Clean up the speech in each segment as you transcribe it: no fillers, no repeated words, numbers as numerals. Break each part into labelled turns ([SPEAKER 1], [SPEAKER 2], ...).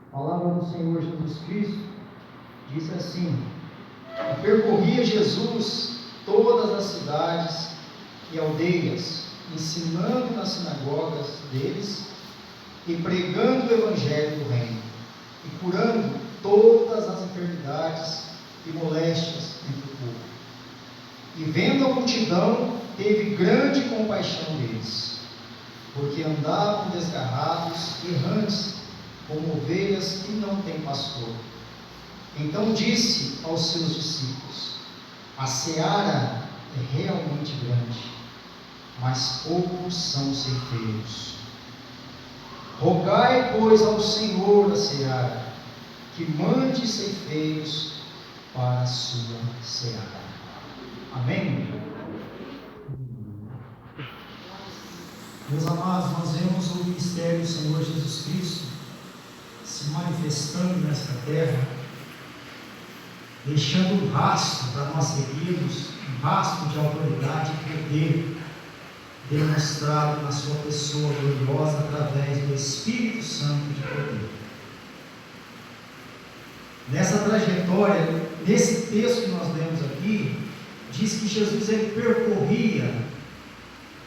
[SPEAKER 1] A palavra do Senhor Jesus Cristo diz assim: percorria Jesus todas as cidades e aldeias, ensinando nas sinagogas deles e pregando o evangelho do reino, e curando todas as enfermidades e moléstias entre o povo. E vendo a multidão, teve grande compaixão deles, porque andavam desgarrados, errantes, como ovelhas que não têm pastor. Então disse aos seus discípulos: a seara é realmente grande, mas poucos são os ceifeiros. Rogai, pois, ao Senhor da seara, que mande ceifeiros para a sua seara. Amém? Meus amados, nós vemos o ministério do Senhor Jesus Cristo se manifestando nesta terra, deixando um rastro para nós seguirmos, um rastro de autoridade e poder demonstrado na sua pessoa gloriosa através do Espírito Santo de poder. Nessa trajetória, nesse texto que nós lemos aqui, diz que Jesus ele percorria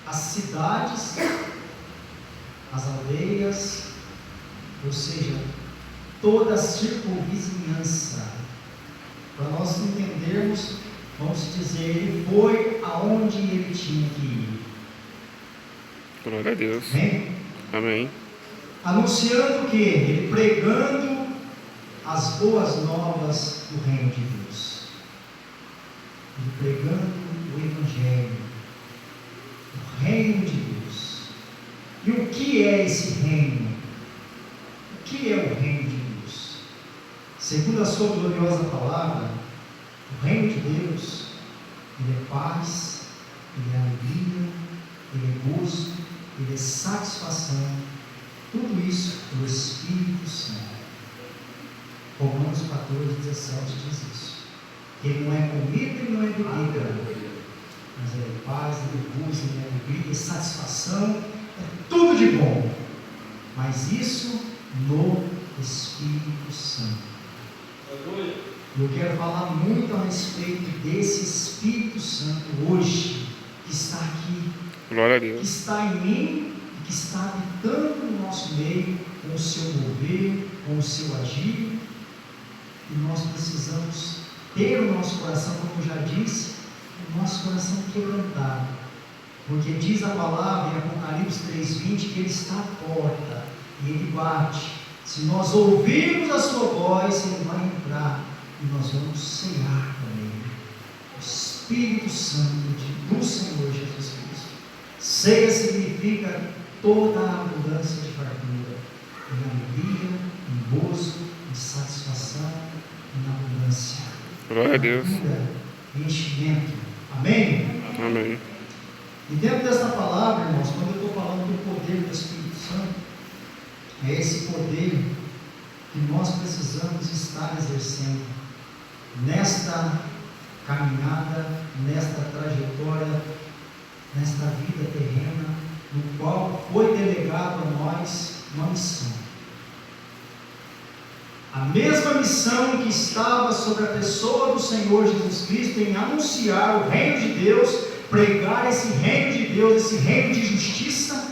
[SPEAKER 1] as cidades, as aldeias, ou seja, toda a circunvizinhança. Para nós entendermos, vamos dizer, ele foi aonde ele tinha que ir.
[SPEAKER 2] Glória a Deus.
[SPEAKER 1] Amém?
[SPEAKER 2] Amém.
[SPEAKER 1] Anunciando o quê? Ele pregando as boas novas do reino de Deus. Ele pregando o Evangelho, o reino de Deus. E o que é esse reino? O que é o reino de Deus? Segundo a sua gloriosa palavra, o reino de Deus, ele é paz, ele é alegria, ele é gozo, ele é satisfação, tudo isso do Espírito Santo. Romanos 14:17 diz isso. Ele não é comida e não é bebida, mas ele é paz, ele é gozo, ele é alegria, é satisfação, é tudo de bom, mas isso no Espírito Santo. Eu quero falar muito a respeito desse Espírito Santo hoje, que está aqui,
[SPEAKER 2] Glória a Deus.
[SPEAKER 1] que está em mim e que está habitando no nosso meio, com o seu mover, com o seu agir. E nós precisamos ter o nosso coração, como eu já disse, o nosso coração quebrantado, porque diz a palavra em Apocalipse 3:20 que ele está à porta e ele bate. Se nós ouvirmos a sua voz, ele vai entrar e nós vamos cear com ele. O Espírito Santo do Senhor Jesus Cristo. Ceia significa toda a abundância de fartura, em alegria, em gozo, em satisfação, em abundância.
[SPEAKER 2] Glória a Deus.
[SPEAKER 1] Em enchimento. Amém?
[SPEAKER 2] Amém.
[SPEAKER 1] E dentro dessa palavra, irmãos, quando eu estou falando do poder do Espírito Santo, é esse poder que nós precisamos estar exercendo nesta caminhada, nesta trajetória, nesta vida terrena, no qual foi delegado a nós uma missão. A mesma missão que estava sobre a pessoa do Senhor Jesus Cristo em anunciar o reino de Deus, pregar esse reino de Deus, esse reino de justiça,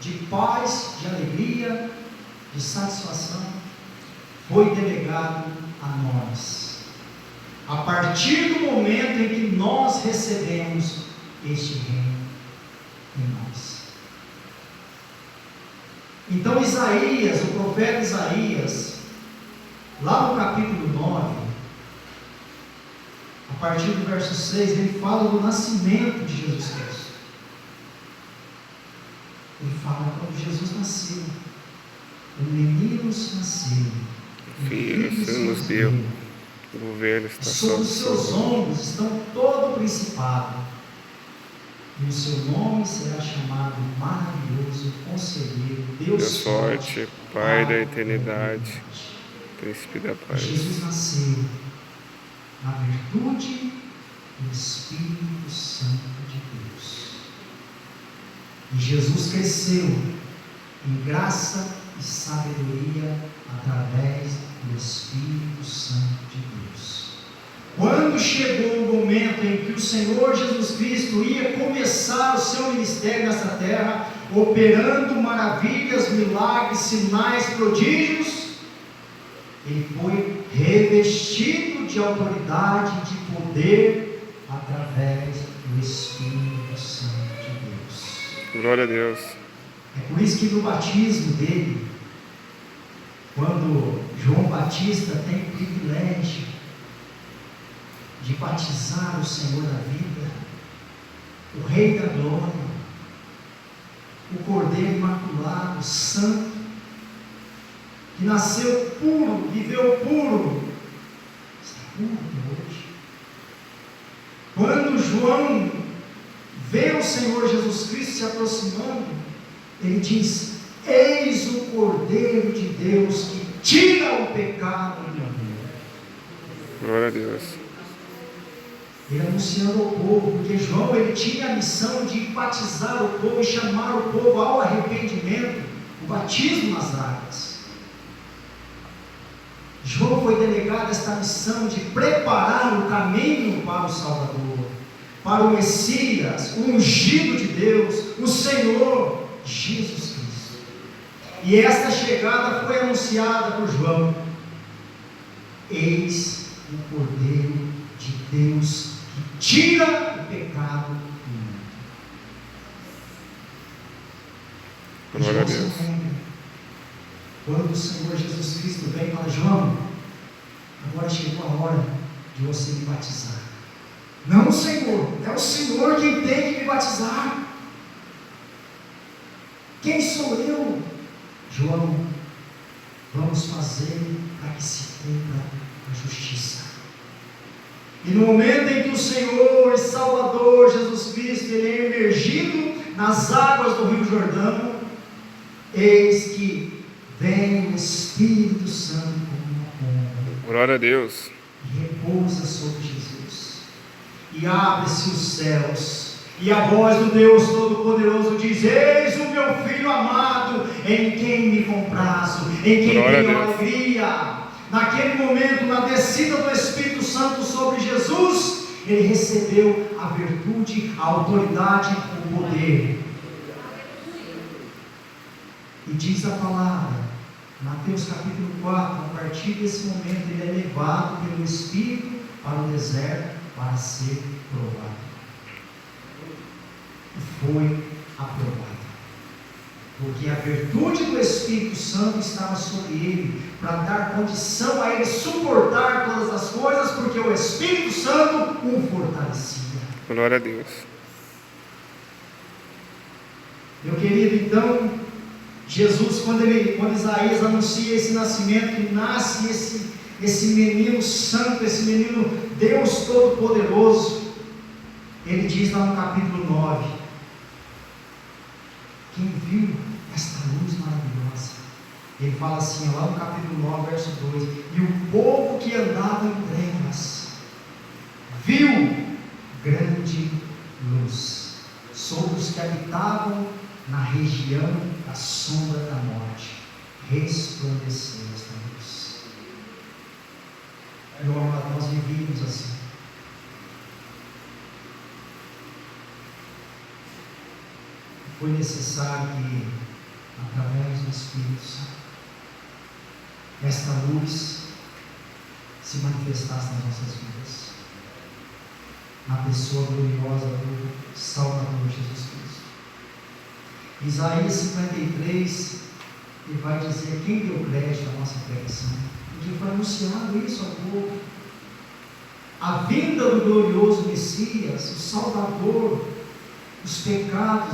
[SPEAKER 1] de paz, de alegria, de satisfação, foi delegado a nós. A partir do momento em que nós recebemos este reino em nós. Então Isaías, o profeta Isaías, lá no capítulo 9, a partir do verso 6, ele fala do nascimento de Jesus Cristo. Ele fala quando Jesus nasceu, o menino nasceu,
[SPEAKER 2] Filho se nos deu, o governo está
[SPEAKER 1] sobre os seus ombros estão todo o principado, e o seu nome será chamado Maravilhoso, Conselheiro,
[SPEAKER 2] Deus forte, Pai da eternidade, Príncipe da paz.
[SPEAKER 1] Jesus nasceu, na virtude do Espírito Santo de Deus. E Jesus cresceu em graça e sabedoria através do Espírito Santo de Deus. Quando chegou o momento em que o Senhor Jesus Cristo ia começar o seu ministério nessa terra, operando maravilhas, milagres, sinais, prodígios, ele foi revestido de autoridade, de poder, através do Espírito Santo de Deus.
[SPEAKER 2] Glória a Deus.
[SPEAKER 1] É por isso que no batismo dele, quando João Batista tem o privilégio de batizar o Senhor da vida, o Rei da Glória, o Cordeiro Imaculado, Santo, que nasceu puro, viveu puro, está puro até hoje. Quando João vê o Senhor Jesus Cristo se aproximando, ele diz: eis o Cordeiro de Deus que tira o pecado do mundo.
[SPEAKER 2] Glória a Deus.
[SPEAKER 1] Ele anunciando ao povo, porque João ele tinha a missão de batizar o povo e chamar o povo ao arrependimento, o batismo nas águas. João foi delegado esta missão de preparar o caminho para o Salvador, para o Messias, o ungido de Deus, o Senhor Jesus Cristo. E esta chegada foi anunciada por João: eis o Cordeiro de Deus que tira o pecado do mundo.
[SPEAKER 2] Glória a Deus.
[SPEAKER 1] Quando o Senhor Jesus Cristo vem e fala: João, agora chegou a hora de você me batizar. Não, Senhor, é o Senhor quem tem que me batizar. Quem sou eu? João, vamos fazer para que se cumpra a justiça. E no momento em que o Senhor e Salvador Jesus Cristo ele é emergido nas águas do Rio Jordão, eis que vem o Espírito Santo como uma pomba.
[SPEAKER 2] Glória a Deus.
[SPEAKER 1] E repousa sobre Jesus. E abre-se os céus. E a voz do Deus Todo-Poderoso diz: eis o meu Filho amado, em quem me comprazo, em quem tenho alegria. Naquele momento, na descida do Espírito Santo sobre Jesus, ele recebeu a virtude, a autoridade, o poder. E diz a palavra, Mateus capítulo 4, a partir desse momento ele é levado pelo Espírito para o deserto para ser provado. E foi aprovado. Porque a virtude do Espírito Santo estava sobre ele, para dar condição a ele suportar todas as coisas, porque o Espírito Santo o fortalecia.
[SPEAKER 2] Glória a Deus.
[SPEAKER 1] Meu querido, então, Jesus, quando Isaías anuncia esse nascimento, que nasce esse menino santo, esse menino Deus Todo-Poderoso, ele diz lá no capítulo 9, quem viu esta luz maravilhosa, ele fala assim, lá no capítulo 9, verso 2, e o povo que andava em trevas, viu grande luz, sobre os que habitavam na região da sombra da morte, resplandeceu esta luz. Meu amado, nós vivíamos assim. Foi necessário que, através do Espírito Santo, esta luz se manifestasse nas nossas vidas, na pessoa gloriosa do Salvador Jesus Cristo. Isaías 53, ele vai dizer: quem deu crédito à nossa pregação? Porque foi anunciado isso ao povo. A vinda do glorioso Messias, o Salvador, os pecados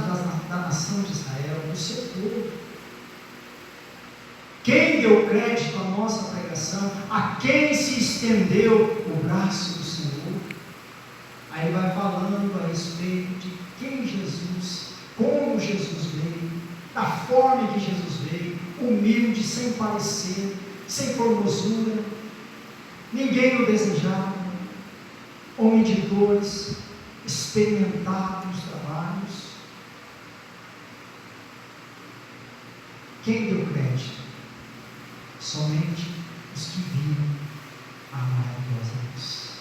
[SPEAKER 1] da nação de Israel, do seu povo. Quem deu crédito à nossa pregação? A quem se estendeu o braço do Senhor? Aí ele vai falando a respeito de quem Jesus, como Jesus veio, da forma que Jesus veio, humilde, sem parecer, sem formosura, ninguém o desejava, homem de dores, experimentado nos trabalhos. Quem deu crédito? Somente os que viram a maravilhosa luz.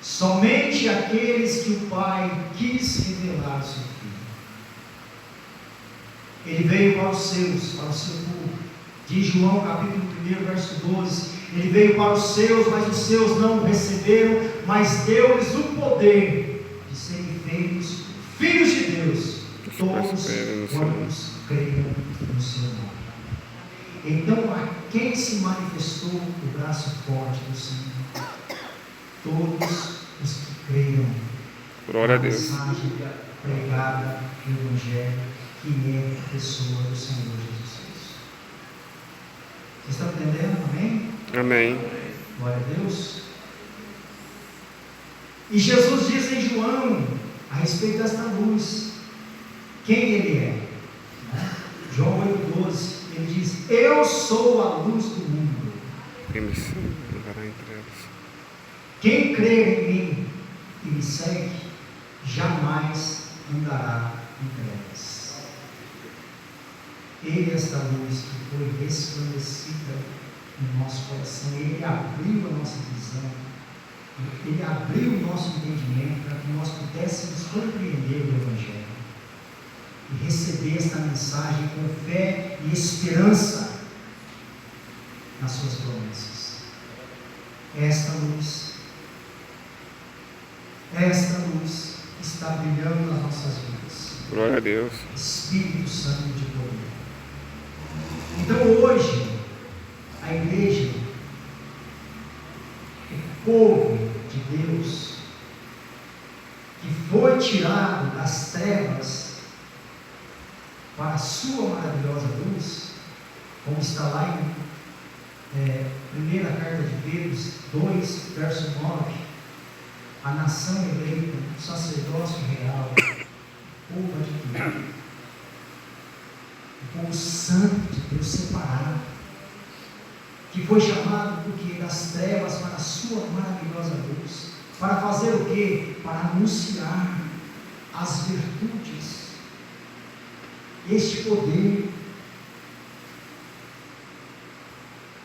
[SPEAKER 1] Somente aqueles que o Pai quis revelar ao seu Filho. Ele veio para os seus, para o seu povo. Diz João capítulo 1, verso 12. Ele veio para os seus, mas os seus não o receberam, mas deu-lhes o poder de serem feitos filhos de Deus, todos quantos creiam no seu nome. Então, a quem se manifestou o braço forte do Senhor? Todos os que creiam
[SPEAKER 2] Glória a
[SPEAKER 1] na
[SPEAKER 2] Deus.
[SPEAKER 1] mensagem pregada no Evangelho, que é a pessoa do Senhor Jesus Cristo. Vocês estão entendendo? Amém?
[SPEAKER 2] Amém.
[SPEAKER 1] Glória a Deus. E Jesus diz em João, a respeito desta luz, quem ele é. João 8,12, ele diz: eu sou a luz do mundo. Quem crer em mim e me segue, jamais andará em trevas. Ele é esta luz que foi resplandecida no nosso coração. Ele abriu a nossa visão, Ele abriu o nosso entendimento para que nós pudéssemos compreender o Evangelho e receber esta mensagem com fé e esperança nas suas promessas. Esta luz está brilhando nas nossas vidas.
[SPEAKER 2] Glória a Deus.
[SPEAKER 1] Espírito Santo de poder. Então hoje, a igreja, o povo de Deus, que foi tirado das trevas para a sua maravilhosa luz, como está lá em primeira carta de Pedro 2, verso 9, a nação eleita, o sacerdócio real, o povo adquirido, o povo santo de Deus separado, que foi chamado do que? Das trevas para a sua maravilhosa luz, para fazer o quê? Para anunciar as virtudes, este poder,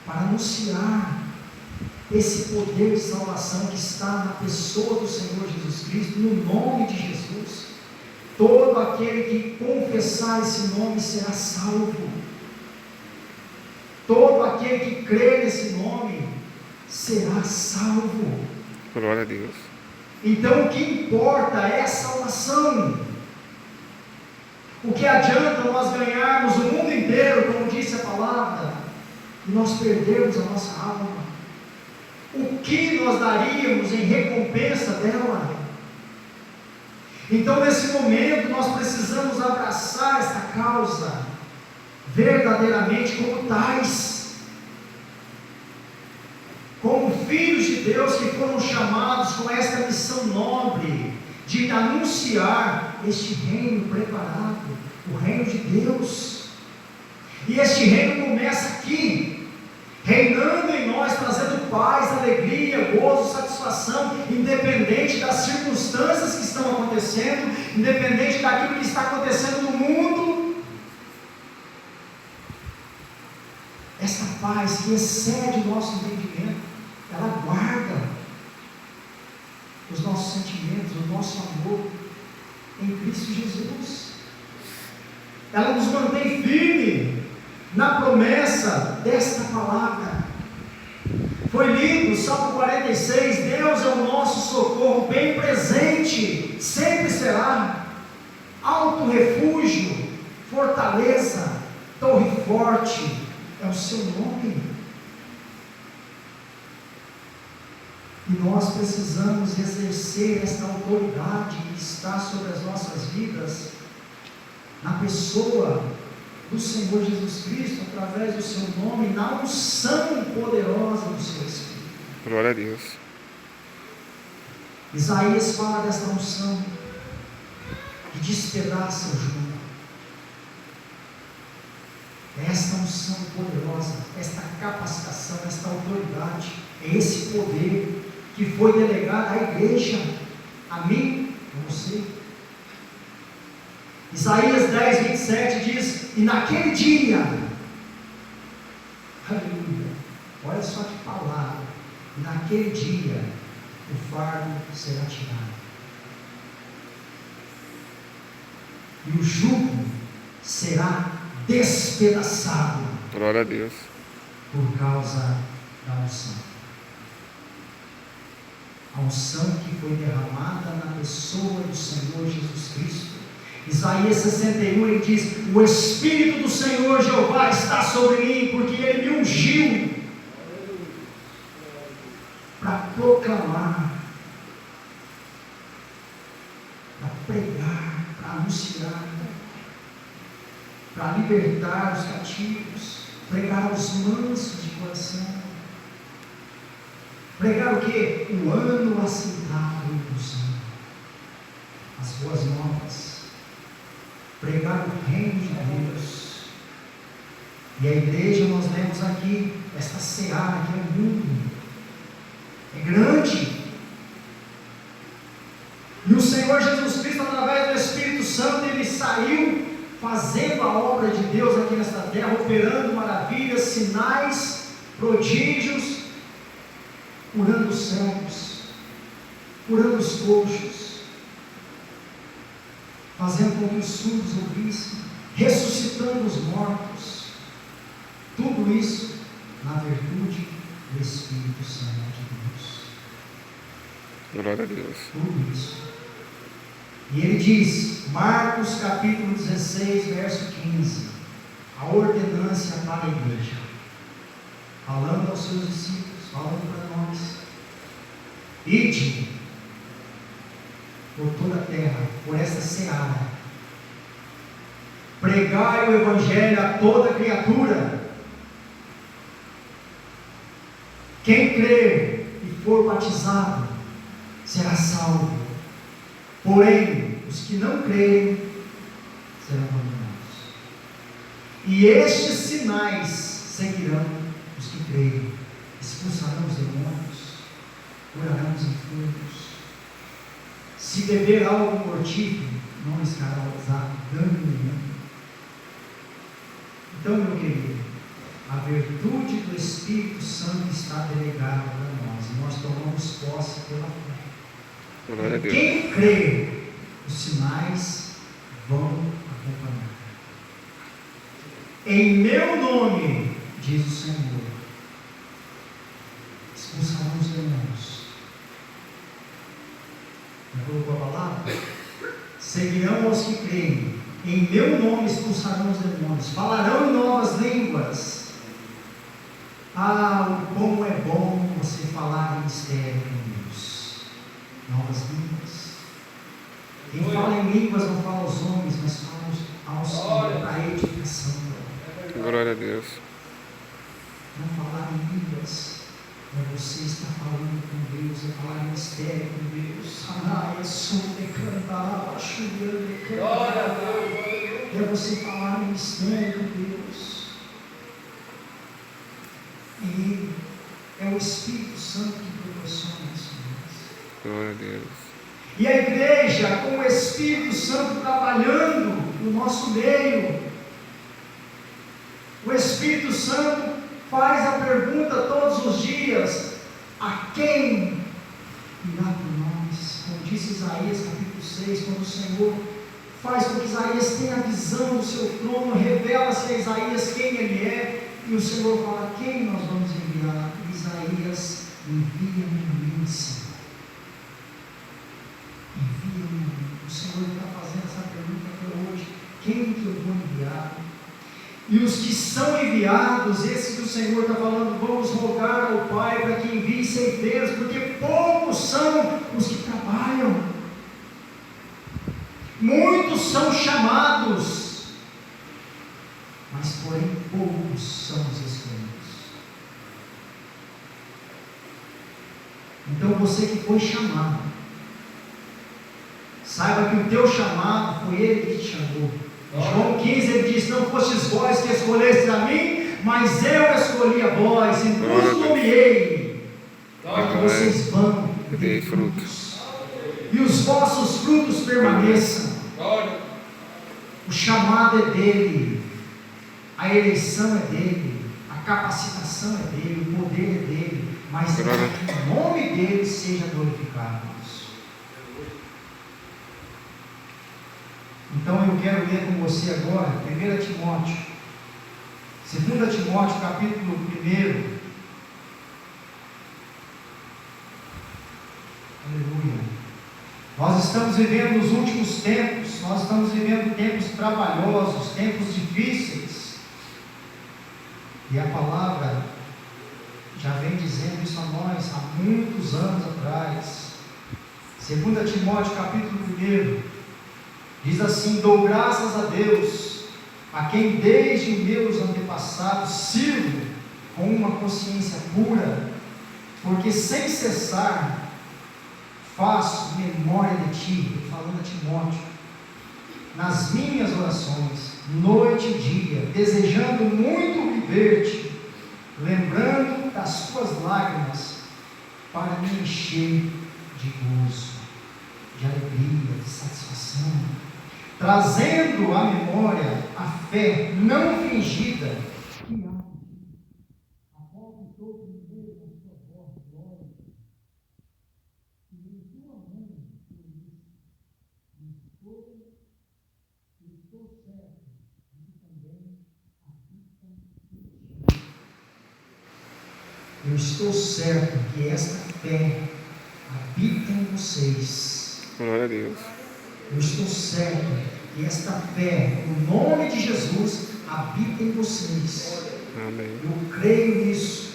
[SPEAKER 1] para anunciar esse poder de salvação que está na pessoa do Senhor Jesus Cristo, no nome de Jesus. Todo aquele que confessar esse nome será salvo. Todo aquele que crer nesse nome será salvo.
[SPEAKER 2] Glória a Deus.
[SPEAKER 1] Então o que importa é a salvação. O que adianta nós ganharmos o mundo inteiro, como disse a palavra, e nós perdermos a nossa alma? O que nós daríamos em recompensa dela? Então nesse momento nós precisamos abraçar esta causa verdadeiramente como tais, como filhos de Deus que foram chamados com esta missão nobre de anunciar este reino preparado, o reino de Deus. E este reino começa aqui, reinando em nós, trazendo paz, alegria, gozo, satisfação, independente das circunstâncias que estão acontecendo, independente daquilo que está acontecendo no mundo. Essa paz que excede o nosso entendimento, ela guarda os nossos sentimentos, o nosso amor em Cristo Jesus. Ela nos mantém firme na promessa desta palavra. Foi lido, Salmo 46, Deus é o nosso socorro bem presente, sempre será, alto refúgio, fortaleza, torre forte, é o seu nome. E nós precisamos exercer esta autoridade que está sobre as nossas vidas, na pessoa do Senhor Jesus Cristo, através do seu nome, na unção poderosa do seu Espírito.
[SPEAKER 2] Glória a Deus.
[SPEAKER 1] Isaías fala desta unção que despedaça o jugo. Esta unção poderosa, esta capacitação, esta autoridade, é esse poder que foi delegada à igreja, a mim, a você. Isaías 10, 27 diz: e naquele dia, aleluia, olha só que palavra, e naquele dia o fardo será tirado, e o jugo será despedaçado.
[SPEAKER 2] Glória a Deus.
[SPEAKER 1] Por causa da unção. A unção que foi derramada na pessoa do Senhor Jesus Cristo. Isaías 61, ele diz: o Espírito do Senhor Jeová está sobre mim, porque Ele me ungiu para proclamar, para pregar, para anunciar, para libertar os cativos, pregar aos mansos de coração, pregar o que? O ano aceitável do Senhor, as boas novas, pregar o reino de Deus. E a igreja, nós lemos aqui, esta seara que é o mundo, é grande, e o Senhor Jesus Cristo, através do Espírito Santo, Ele saiu fazendo a obra de Deus aqui nesta terra, operando maravilhas, sinais, prodígios, curando os cegos, curando os coxos, fazendo com que os surdos ouvissem, ressuscitando os mortos, tudo isso na virtude do Espírito Santo de Deus.
[SPEAKER 2] Glória a Deus.
[SPEAKER 1] Tudo isso. E ele diz, Marcos capítulo 16, verso 15, a ordenância para a igreja, falando aos seus discípulos, falando para nós: ide por toda a terra, por esta seara, pregai o evangelho a toda criatura. Quem crer e for batizado será salvo, porém os que não crerem serão condenados. E estes sinais seguirão os que crerem: expulsarão os demônios, curarão os enfermos, se beber algo mortífero, não lhes causará dano nenhum. Então, meu querido, a virtude do Espírito Santo está delegada para nós, e nós tomamos posse pela fé.
[SPEAKER 2] Glória a Deus.
[SPEAKER 1] Quem crê, os sinais vão acompanhar. Em meu nome, diz o Senhor, expulsarão os demônios. Já colocou a palavra? Seguirão aos que creem. Em meu nome expulsarão os demônios. Falarão em novas línguas. Ah, o como é bom você falar em mistério com Deus. Novas línguas. Quem fala em línguas não fala aos homens, mas fala ao Senhor, para a edificação.
[SPEAKER 2] Glória a Deus.
[SPEAKER 1] Não falar em línguas é você estar falando com Deus, é falar em mistério com Deus. É você falar em mistério com Deus. E Ele é o Espírito Santo que proporciona isso.
[SPEAKER 2] Glória a Deus.
[SPEAKER 1] E a igreja, com o Espírito Santo trabalhando no nosso meio, o Espírito Santo faz a pergunta todos os dias: a quem irá por nós? Como disse Isaías capítulo 6, quando o Senhor faz com que Isaías tenha a visão do seu trono, revela-se a Isaías quem ele é, e o Senhor fala: quem nós vamos enviar? Isaías: envia-me a mim, Senhor. Envia-me a mim. O Senhor está fazendo essa pergunta até hoje: quem que eu vou enviar? E os que são enviados, esses que o Senhor está falando, vamos rogar ao Pai para que envie ceifeiros, porque poucos são os que trabalham. Muitos são chamados, mas porém poucos são os escolhidos. Então você que foi chamado, saiba que o teu chamado foi Ele que te chamou. João 15, ele diz: não fostes vós que escolhestes a mim, mas eu escolhi a vós, e vos nomeei, para que vocês vão e
[SPEAKER 2] dei
[SPEAKER 1] dê
[SPEAKER 2] frutos.
[SPEAKER 1] e os vossos frutos permaneçam. O chamado é dele, a eleição é dele, a capacitação é dele, o poder é dele, mas que o nome dele seja glorificado. Então eu quero ler com você agora 1 Timóteo, 2 Timóteo capítulo 1. Aleluia. Nós estamos vivendo nos últimos tempos, nós estamos vivendo tempos trabalhosos, tempos difíceis, e a palavra já vem dizendo isso a nós há muitos anos atrás. 2 Timóteo capítulo 1 diz assim: dou graças a Deus, a quem desde meus antepassados sirvo com uma consciência pura, porque sem cessar faço memória de ti, falando a Timóteo, nas minhas orações, noite e dia, desejando muito viver-te, lembrando das tuas lágrimas, para me encher de gozo, de alegria, de satisfação, trazendo à memória a fé não fingida que há a qual pintou primeiro na sua voz glória, e em tua mão estou certo de que também habitam em ti. Eu estou certo que esta fé habita em vocês.
[SPEAKER 2] Glória a Deus.
[SPEAKER 1] Eu estou certo que esta fé, no nome de Jesus, habita em vocês.
[SPEAKER 2] Amém.
[SPEAKER 1] Eu creio nisso.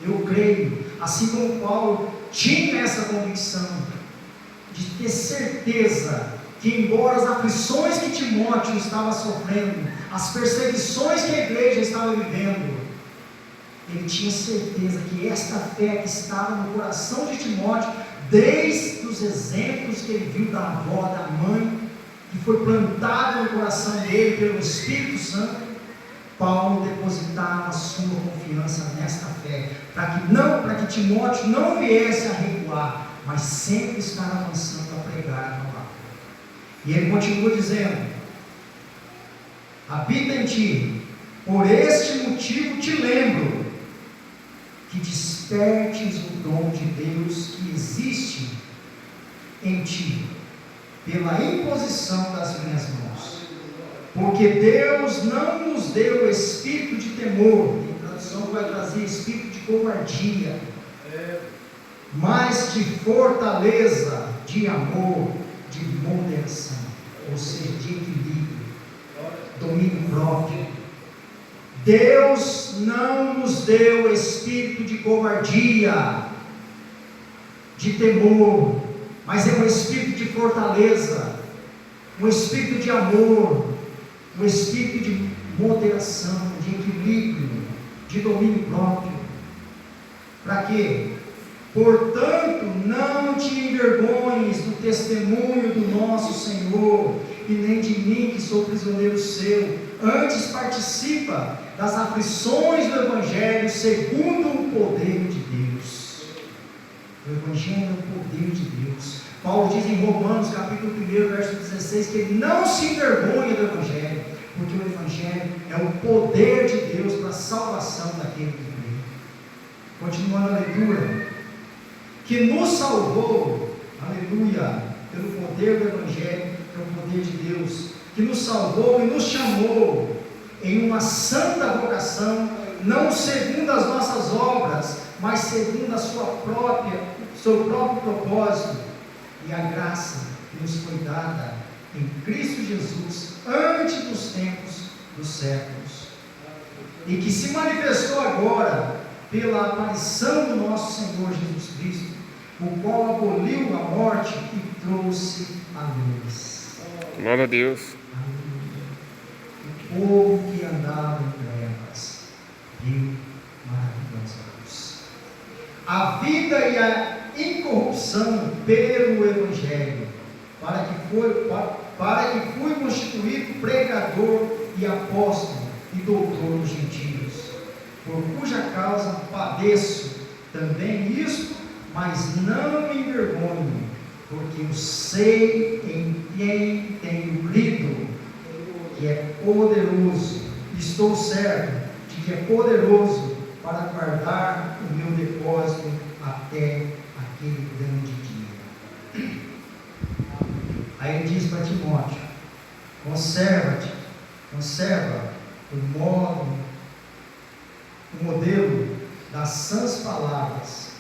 [SPEAKER 1] Eu creio. Assim como Paulo tinha essa convicção de ter certeza que, embora as aflições que Timóteo estava sofrendo, as perseguições que a igreja estava vivendo, ele tinha certeza que esta fé que estava no coração de Timóteo, desde os exemplos que ele viu da avó, da mãe, que foi plantada no coração dele pelo Espírito Santo, Paulo depositava a sua confiança nesta fé, para que Timóteo não viesse a recuar, mas sempre estar avançando a pregar a palavra. E ele continua dizendo: habita em ti, por este motivo te lembro, que despertes o dom de Deus que existe em ti, pela imposição das minhas mãos. Porque Deus não nos deu espírito de temor, em tradução que vai trazer espírito de covardia, mas de fortaleza, de amor, de moderação, ou seja, de equilíbrio, domínio próprio. Deus não nos deu espírito de covardia, de temor, mas é um espírito de fortaleza, um espírito de amor, um espírito de moderação, de equilíbrio, de domínio próprio. Para quê? Portanto, não te envergonhes do testemunho do nosso Senhor, e nem de mim, que sou prisioneiro seu. Antes participa das aflições do Evangelho, segundo o poder de Deus. O Evangelho é o poder de Deus. Paulo diz em Romanos, capítulo 1, verso 16, que ele não se envergonha do Evangelho, porque o Evangelho é o poder de Deus para a salvação daquele que crê. Continuando a leitura, que nos salvou, aleluia, pelo poder do Evangelho, que é o poder de Deus, que nos salvou e nos chamou em uma santa vocação, não segundo as nossas obras, mas segundo a seu próprio propósito, e a graça que nos foi dada em Cristo Jesus, antes dos tempos dos séculos, e que se manifestou agora pela aparição do nosso Senhor Jesus Cristo, o qual aboliu a morte e trouxe a luz.
[SPEAKER 2] Glória a Deus.
[SPEAKER 1] O povo que andava em trevas viu maravilhosa luz. A vida e a incorrupção pelo Evangelho, para que fui constituído pregador e apóstolo e doutor dos gentios, por cuja causa padeço também isto, mas não me envergonho porque eu sei em quem tenho crido, que é poderoso, estou certo de que é poderoso para guardar o meu depósito até aquele grande dia. Aí ele diz para Timóteo: conserva o modelo das sãs palavras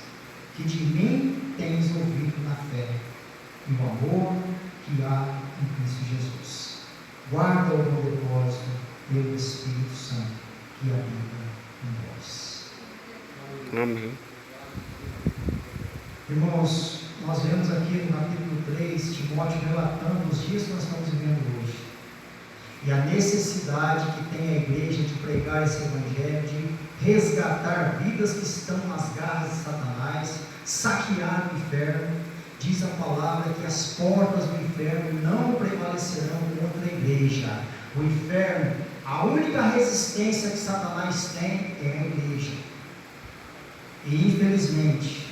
[SPEAKER 1] que de mim tens ouvido na fé e o amor que há em Cristo Jesus. Guarda o bom depósito pelo Espírito Santo que habita em vós.
[SPEAKER 2] Amém.
[SPEAKER 1] Irmãos, nós vemos aqui no capítulo 3, Timóteo relatando os dias que nós estamos vivendo hoje. E a necessidade que tem a igreja de pregar esse evangelho, de resgatar vidas que estão nas garras de Satanás, saquear o inferno. Diz a palavra que as portas do inferno não prevalecerão contra a igreja. O inferno, a única resistência que Satanás tem é a igreja. E infelizmente,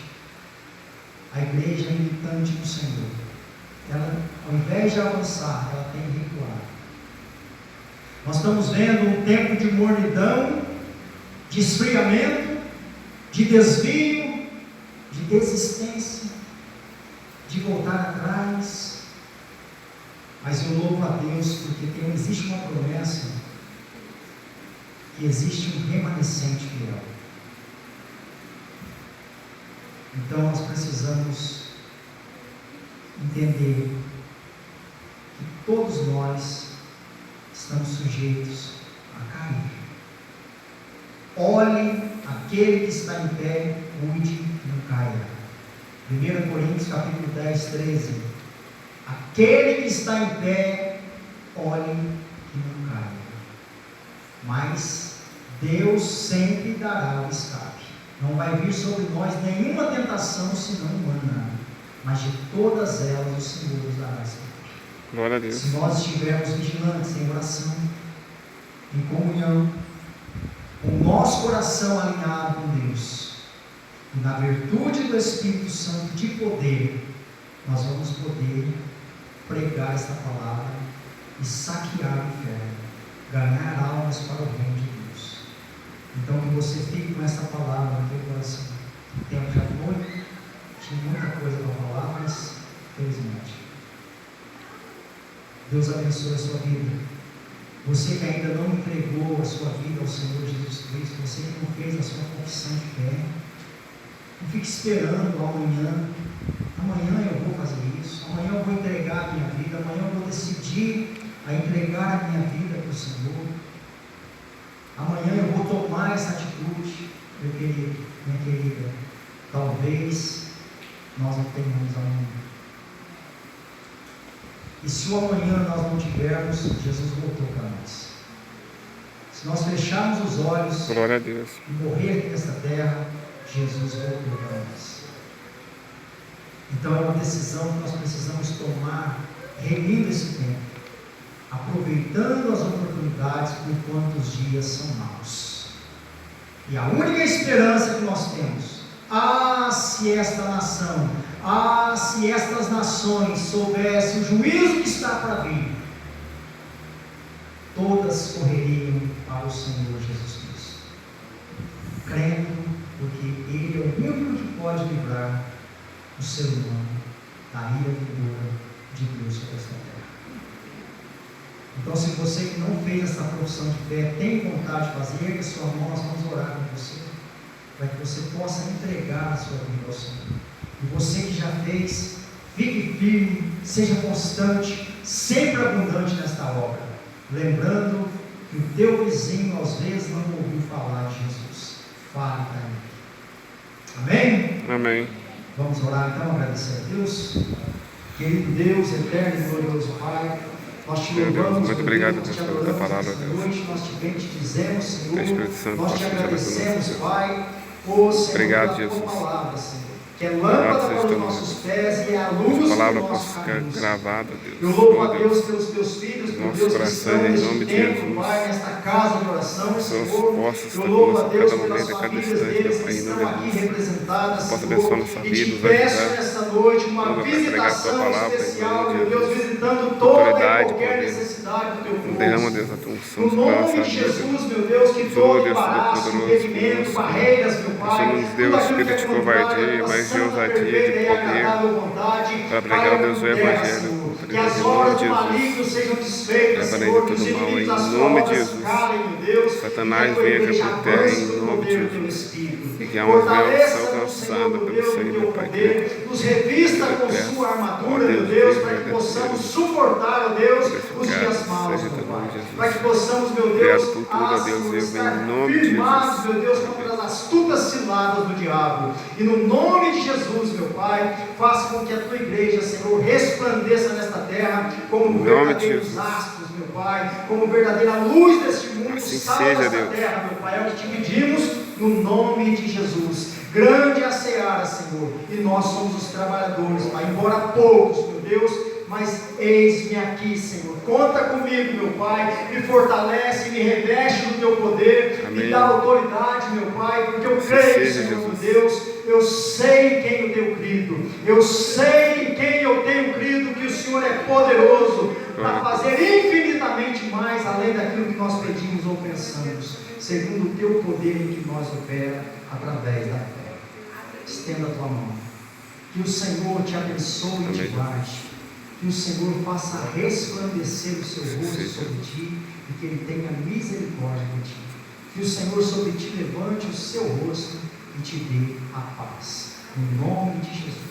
[SPEAKER 1] a igreja é militante do Senhor. Ela, ao invés de avançar, ela tem recuado. Nós estamos vendo um tempo de mornidão, de esfriamento, de desvio, de desistência, de voltar atrás. Mas eu louvo a Deus porque existe uma promessa, que existe um remanescente fiel. Então nós precisamos entender que todos nós estamos sujeitos a cair. Olhe aquele que está em pé, cuide que não caia. 1 Coríntios capítulo 10, 13. Aquele que está em pé, olhe que não caia. Mas Deus sempre dará o escape. Não vai vir sobre nós nenhuma tentação senão humana, mas de todas elas o Senhor nos dará escape.
[SPEAKER 2] Glória a Deus.
[SPEAKER 1] Se nós estivermos vigilantes em oração, em comunhão, com o nosso coração alinhado com Deus, e na virtude do Espírito Santo de poder, nós vamos poder pregar esta palavra e saquear o inferno, ganhar almas para o reino de Deus. Então que você fique com essa palavra no teu coração. O tempo já foi, tinha muita coisa para falar, mas felizmente. Deus abençoe a sua vida. Você que ainda não entregou a sua vida ao Senhor Jesus Cristo, você que não fez a sua confissão de fé, não fique esperando amanhã eu vou fazer isso, amanhã eu vou entregar a minha vida, amanhã eu vou decidir a entregar a minha vida para o Senhor, amanhã eu vou tomar essa atitude. Meu querido, minha querida, talvez nós não tenhamos amanhã. E se o amanhã nós não tivermos, Jesus voltou para nós. Se nós fecharmos os olhos,
[SPEAKER 2] glória a Deus,
[SPEAKER 1] e morrer aqui nesta terra, Jesus voltou para nós. Então é uma decisão que nós precisamos tomar, remindo esse tempo, aproveitando as oportunidades enquanto os dias são maus. E a única esperança que nós temos, se esta nação, se estas nações soubessem o juízo que está para vir, todas correriam para o Senhor Jesus Cristo, crendo, porque Ele é o único que pode livrar o ser humano da ira vindoura de Deus sobre esta terra. Então, se você que não fez essa profissão de fé, tem vontade de fazer, ergue a sua mão, nós vamos orar com você, para que você possa entregar a sua vida ao Senhor. E você que já fez, fique firme, seja constante, sempre abundante nesta obra, lembrando que o teu vizinho às vezes não ouviu falar de Jesus. Fale para ele. Amém?
[SPEAKER 2] amém.
[SPEAKER 1] Vamos orar então, agradecer a Deus. Querido Deus, eterno e glorioso Pai, nós te louvamos,
[SPEAKER 2] muito obrigado,
[SPEAKER 1] Deus,
[SPEAKER 2] Deus,
[SPEAKER 1] te
[SPEAKER 2] pela
[SPEAKER 1] adoramos
[SPEAKER 2] palavra,
[SPEAKER 1] esta
[SPEAKER 2] Deus.
[SPEAKER 1] noite, nós te bendizemos, Senhor,
[SPEAKER 2] Espírito Santo,
[SPEAKER 1] nós te
[SPEAKER 2] possa
[SPEAKER 1] agradecemos,
[SPEAKER 2] Senhor.
[SPEAKER 1] Pai, Senhor,
[SPEAKER 2] Obrigado,
[SPEAKER 1] pela tua
[SPEAKER 2] Jesus.
[SPEAKER 1] palavra, Senhor, que que é lâmpada
[SPEAKER 2] Louvado
[SPEAKER 1] para
[SPEAKER 2] seja
[SPEAKER 1] os
[SPEAKER 2] teu
[SPEAKER 1] nossos
[SPEAKER 2] nome.
[SPEAKER 1] pés e é a
[SPEAKER 2] Essa
[SPEAKER 1] luz
[SPEAKER 2] palavra
[SPEAKER 1] do
[SPEAKER 2] possa
[SPEAKER 1] nosso
[SPEAKER 2] ficar
[SPEAKER 1] caminho.
[SPEAKER 2] gravada,
[SPEAKER 1] Eu
[SPEAKER 2] Deus.
[SPEAKER 1] louvo
[SPEAKER 2] Oh,
[SPEAKER 1] a Deus
[SPEAKER 2] Deus.
[SPEAKER 1] pelos teus filhos, meu
[SPEAKER 2] Nosso
[SPEAKER 1] Deus, que
[SPEAKER 2] coração,
[SPEAKER 1] estão
[SPEAKER 2] em
[SPEAKER 1] neste
[SPEAKER 2] nome de
[SPEAKER 1] tempo,
[SPEAKER 2] Jesus.
[SPEAKER 1] Pai, nesta casa de oração,
[SPEAKER 2] Que o Senhor
[SPEAKER 1] Senhor.
[SPEAKER 2] possa
[SPEAKER 1] Eu
[SPEAKER 2] estar
[SPEAKER 1] louvo a
[SPEAKER 2] conosco a
[SPEAKER 1] Deus
[SPEAKER 2] cada
[SPEAKER 1] pelas
[SPEAKER 2] momento, a cada
[SPEAKER 1] famílias
[SPEAKER 2] instante,
[SPEAKER 1] deles
[SPEAKER 2] meu
[SPEAKER 1] que
[SPEAKER 2] Pai, em nome
[SPEAKER 1] estão
[SPEAKER 2] de
[SPEAKER 1] aqui
[SPEAKER 2] Jesus.
[SPEAKER 1] representadas,
[SPEAKER 2] Possa
[SPEAKER 1] Senhor.
[SPEAKER 2] abençoar nossa
[SPEAKER 1] E
[SPEAKER 2] vida,
[SPEAKER 1] te
[SPEAKER 2] nos
[SPEAKER 1] peço
[SPEAKER 2] ajudar.
[SPEAKER 1] nesta noite uma
[SPEAKER 2] Tudo para pregar a tua
[SPEAKER 1] visitação
[SPEAKER 2] palavra, em
[SPEAKER 1] especial,
[SPEAKER 2] nome de
[SPEAKER 1] meu Deus,
[SPEAKER 2] Jesus.
[SPEAKER 1] visitando toda e
[SPEAKER 2] Autoridade,
[SPEAKER 1] qualquer
[SPEAKER 2] poder.
[SPEAKER 1] necessidade do teu povo.
[SPEAKER 2] Derrama, Deus, a
[SPEAKER 1] Senhor.
[SPEAKER 2] tua unção
[SPEAKER 1] No
[SPEAKER 2] sobre a
[SPEAKER 1] nome
[SPEAKER 2] nossa
[SPEAKER 1] de
[SPEAKER 2] vida.
[SPEAKER 1] Jesus, meu Deus, que
[SPEAKER 2] Jesus,
[SPEAKER 1] todo
[SPEAKER 2] Deus
[SPEAKER 1] embaraço,
[SPEAKER 2] Todo-Poderoso
[SPEAKER 1] impedimento,
[SPEAKER 2] conosco.
[SPEAKER 1] barreiras, meu
[SPEAKER 2] O Senhor
[SPEAKER 1] Pai,
[SPEAKER 2] nos deu
[SPEAKER 1] tudo aquilo que
[SPEAKER 2] espírito
[SPEAKER 1] é
[SPEAKER 2] de
[SPEAKER 1] contrário à
[SPEAKER 2] covardia,
[SPEAKER 1] tua
[SPEAKER 2] mas de
[SPEAKER 1] santa,
[SPEAKER 2] ousadia, de
[SPEAKER 1] perfeita e
[SPEAKER 2] poder,
[SPEAKER 1] agradável vontade,
[SPEAKER 2] para pregar,
[SPEAKER 1] caia
[SPEAKER 2] Deus, o
[SPEAKER 1] por terra,
[SPEAKER 2] Evangelho
[SPEAKER 1] Senhor.
[SPEAKER 2] com
[SPEAKER 1] Que as
[SPEAKER 2] autoridade, em
[SPEAKER 1] obras
[SPEAKER 2] nome
[SPEAKER 1] do
[SPEAKER 2] de
[SPEAKER 1] maligno
[SPEAKER 2] Jesus.
[SPEAKER 1] sejam desfeitas,
[SPEAKER 2] Repreende
[SPEAKER 1] Senhor, que os
[SPEAKER 2] todo mal,
[SPEAKER 1] inimigos
[SPEAKER 2] em
[SPEAKER 1] das suas
[SPEAKER 2] nome de
[SPEAKER 1] obras
[SPEAKER 2] Jesus.
[SPEAKER 1] calem, meu Deus,
[SPEAKER 2] Satanás
[SPEAKER 1] e que a tua
[SPEAKER 2] venha
[SPEAKER 1] igreja
[SPEAKER 2] por terra,
[SPEAKER 1] avance
[SPEAKER 2] em
[SPEAKER 1] no
[SPEAKER 2] nome de
[SPEAKER 1] poder do teu
[SPEAKER 2] Jesus.
[SPEAKER 1] Espírito.
[SPEAKER 2] E que almas venham a ser
[SPEAKER 1] Fortaleça-nos, Senhor,
[SPEAKER 2] alcançadas
[SPEAKER 1] meu
[SPEAKER 2] pelo
[SPEAKER 1] Deus, no
[SPEAKER 2] Senhor,
[SPEAKER 1] teu
[SPEAKER 2] meu Pai
[SPEAKER 1] poder,
[SPEAKER 2] querido.
[SPEAKER 1] nos revista
[SPEAKER 2] Eu
[SPEAKER 1] com
[SPEAKER 2] peço,
[SPEAKER 1] sua
[SPEAKER 2] ó
[SPEAKER 1] armadura, meu
[SPEAKER 2] Deus
[SPEAKER 1] Deus,
[SPEAKER 2] vivo
[SPEAKER 1] para
[SPEAKER 2] e
[SPEAKER 1] que possamos
[SPEAKER 2] verdadeiro,
[SPEAKER 1] suportar, ó Deus, os
[SPEAKER 2] glorificado
[SPEAKER 1] dias maus,
[SPEAKER 2] seja
[SPEAKER 1] meu
[SPEAKER 2] teu nome,
[SPEAKER 1] Pai.
[SPEAKER 2] Jesus.
[SPEAKER 1] Para que possamos, meu
[SPEAKER 2] Obrigado
[SPEAKER 1] Deus,
[SPEAKER 2] por tudo, ó Deus
[SPEAKER 1] Senhor,
[SPEAKER 2] vivo, em
[SPEAKER 1] estar
[SPEAKER 2] nome de
[SPEAKER 1] firmados,
[SPEAKER 2] Jesus.
[SPEAKER 1] meu Deus,
[SPEAKER 2] Amém.
[SPEAKER 1] contra as astutas ciladas do diabo. E no nome de Jesus, meu Pai, faça com que a tua igreja, Senhor, resplandeça nesta terra como
[SPEAKER 2] Em nome de
[SPEAKER 1] verdadeiros
[SPEAKER 2] Jesus.
[SPEAKER 1] astros, meu Pai, como verdadeira luz deste mundo,
[SPEAKER 2] Assim
[SPEAKER 1] sal
[SPEAKER 2] seja,
[SPEAKER 1] desta
[SPEAKER 2] Deus.
[SPEAKER 1] terra, meu Pai. É o que te pedimos no nome de Jesus. Grande é a seara, Senhor, e nós somos os trabalhadores, Pai, embora poucos, meu Deus, mas eis-me aqui, Senhor. Conta comigo, meu Pai, me fortalece, me reveste do teu poder,
[SPEAKER 2] Amém.
[SPEAKER 1] me dá autoridade, meu Pai, porque eu
[SPEAKER 2] Assim
[SPEAKER 1] creio,
[SPEAKER 2] seja,
[SPEAKER 1] Senhor, meu
[SPEAKER 2] Jesus.
[SPEAKER 1] Deus, eu sei em quem eu tenho crido, eu sei em quem eu tenho crido, que o Senhor é poderoso para fazer infinitamente mais, além daquilo que nós pedimos ou pensamos, segundo o teu poder em que nós opera através da fé. Estenda a tua mão, que o Senhor te abençoe e te
[SPEAKER 2] Amém.
[SPEAKER 1] guarde, que o Senhor faça resplandecer o seu rosto
[SPEAKER 2] Sim,
[SPEAKER 1] sobre ti e que Ele tenha misericórdia de ti, que o Senhor sobre ti levante o seu rosto e te dê a paz, em nome de Jesus.